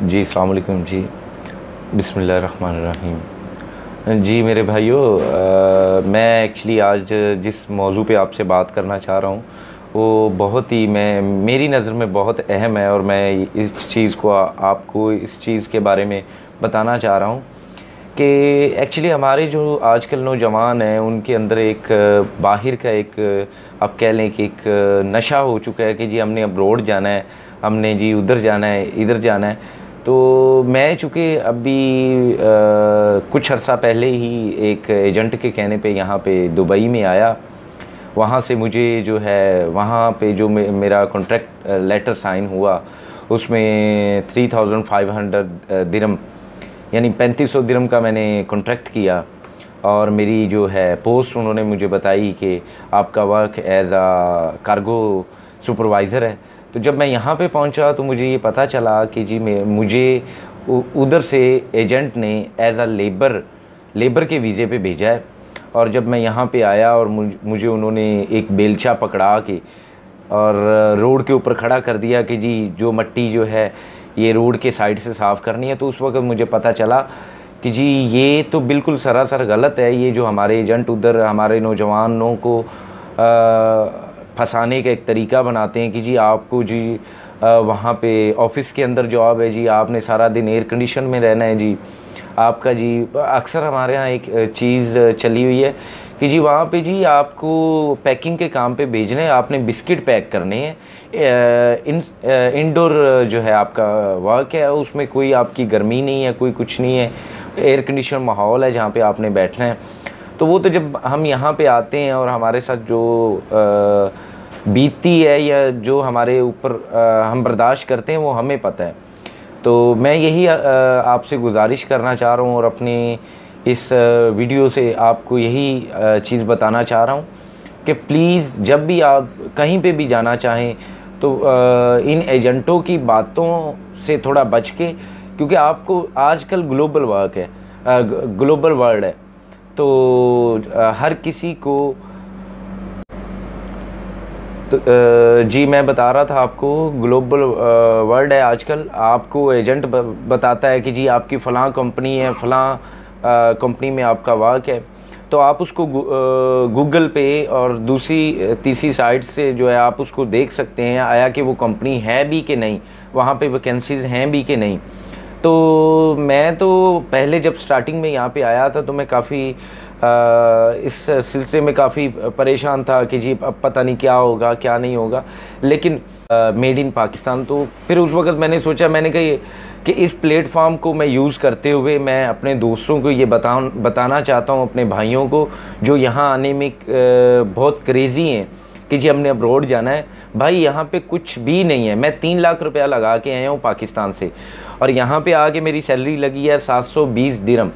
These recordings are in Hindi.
जी अस्सलाम वालेकुम जी। बिस्मिल्लाहिर्रहमानिर्रहीम। जी मेरे भाइयों, मैं एक्चुअली आज जिस मौजू पे आपसे बात करना चाह रहा हूँ वो बहुत ही मेरी नज़र में बहुत अहम है, और मैं इस चीज़ को आपको इस चीज़ के बारे में बताना चाह रहा हूँ कि एक्चुअली हमारे जो आजकल नौजवान हैं उनके अंदर एक बाहर का एक आप कह लें कि एक नशा हो चुका है कि जी हमने अब्रॉड जाना है, हमने जी उधर जाना है, इधर जाना है। तो मैं चूँकि अभी कुछ अर्सा पहले ही एक एजेंट के कहने पे यहाँ पे दुबई में आया। वहाँ से मुझे जो है वहाँ पे जो मेरा कॉन्ट्रैक्ट लेटर साइन हुआ उसमें 3500 दिरहम यानी 3500 दिरहम का मैंने कॉन्ट्रैक्ट किया, और मेरी जो है पोस्ट उन्होंने मुझे बताई कि आपका वर्क एज आ कार्गो सुपरवाइज़र है। तो जब मैं यहाँ पे पहुँचा तो मुझे ये पता चला कि जी मुझे उधर से एजेंट ने एज आ लेबर के वीज़े पे भेजा है। और जब मैं यहाँ पे आया और मुझे उन्होंने एक बेलचा पकड़ा के और रोड के ऊपर खड़ा कर दिया कि जी जो मट्टी जो है ये रोड के साइड से साफ़ करनी है, तो उस वक्त मुझे पता चला कि जी ये तो बिल्कुल सरासर गलत है। ये जो हमारे एजेंट उधर हमारे नौजवानों को फंसाने का एक तरीका बनाते हैं कि जी आपको जी वहाँ पे ऑफिस के अंदर जॉब है, जी आपने सारा दिन एयर कंडीशन में रहना है, जी आपका जी अक्सर हमारे यहाँ एक चीज़ चली हुई है कि जी वहाँ पे जी आपको पैकिंग के काम पे भेजने हैं, आपने बिस्किट पैक करने हैं। इंडोर जो है आपका वर्क है उसमें कोई आपकी गर्मी नहीं है, कोई कुछ नहीं है, एयर कंडीशन माहौल है जहाँ पे आपने बैठना है। तो वो तो जब हम यहाँ पे आते हैं और हमारे साथ जो बीतती है या जो हमारे ऊपर हम बर्दाश्त करते हैं वो हमें पता है। तो मैं यही आपसे गुजारिश करना चाह रहा हूँ और अपने इस वीडियो से आपको यही चीज़ बताना चाह रहा हूँ कि प्लीज़ जब भी आप कहीं पे भी जाना चाहें तो इन एजेंटों की बातों से थोड़ा बच के, क्योंकि आपको आजकल ग्लोबल वर्क है, ग्लोबल वर्ल्ड है, तो हर किसी को तो जी मैं बता रहा था आपको ग्लोबल वर्ल्ड है आजकल। आपको एजेंट बताता है कि जी आपकी फ़लाँ कंपनी है, फ़लाँ कंपनी में आपका वर्क है, तो आप उसको गूगल पे और दूसरी तीसरी साइट से जो है आप उसको देख सकते हैं आया कि वो कंपनी है भी कि नहीं, वहाँ पे वैकेंसीज़ हैं भी कि नहीं। तो मैं तो पहले जब स्टार्टिंग में यहाँ पे आया था तो मैं काफ़ी इस सिलसिले में काफ़ी परेशान था कि जी अब पता नहीं क्या होगा क्या नहीं होगा, लेकिन मेड इन पाकिस्तान। तो फिर उस वक्त मैंने सोचा, मैंने कहा कि इस प्लेटफॉर्म को मैं यूज़ करते हुए मैं अपने दोस्तों को ये बताना चाहता हूँ, अपने भाइयों को जो यहाँ आने में बहुत क्रेज़ी हैं कि जी हमने अब्रॉड जाना है। भाई यहाँ पे कुछ भी नहीं है। मैं 3 लाख रुपया लगा के आया हूँ पाकिस्तान से, और यहाँ पे आके मेरी सैलरी लगी है 720 दिरहम,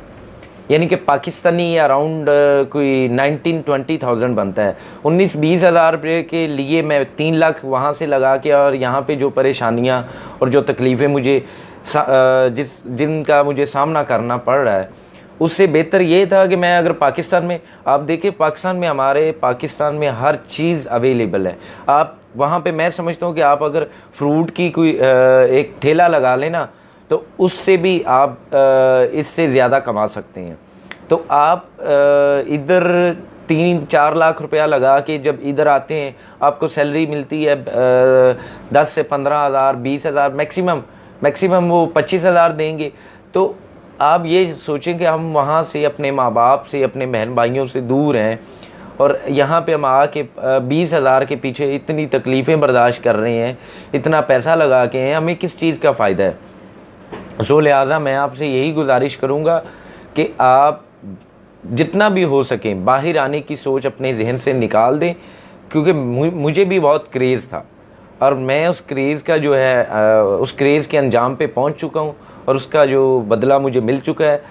यानी कि पाकिस्तानी अराउंड कोई 19-20,000 बनता है। 19-20 हज़ार रुपये के लिए मैं 3 लाख वहाँ से लगा के, और यहाँ पे जो परेशानियाँ और जो तकलीफ़ें मुझे जिनका मुझे सामना करना पड़ रहा है, उससे बेहतर ये था कि मैं अगर पाकिस्तान में, आप देखिए पाकिस्तान में हर चीज़ अवेलेबल है। आप वहाँ पे, मैं समझता हूँ कि आप अगर फ्रूट की कोई एक ठेला लगा लें ना, तो उससे भी आप इससे ज़्यादा कमा सकते हैं। तो आप इधर 3-4 लाख रुपया लगा के जब इधर आते हैं, आपको सैलरी मिलती है 10 से 15 हज़ार, 20 हज़ार, मैक्सिमम वो 25 हज़ार देंगे। तो आप ये सोचें कि हम वहाँ से अपने माँ बाप से, अपने बहन भाइयों से दूर हैं, और यहाँ पे हम आके 20 हज़ार के पीछे इतनी तकलीफ़ें बर्दाश्त कर रहे हैं, इतना पैसा लगा के हैं, हमें किस चीज़ का फ़ायदा है। सो लिहाजा मैं आपसे यही गुजारिश करूँगा कि आप जितना भी हो सके बाहर आने की सोच अपने जहन से निकाल दें, क्योंकि मुझे भी बहुत क्रेज़ था और मैं उस क्रेज़ का जो है उस क्रेज़ के अंजाम पे पहुँच चुका हूँ, और उसका जो बदला मुझे मिल चुका है।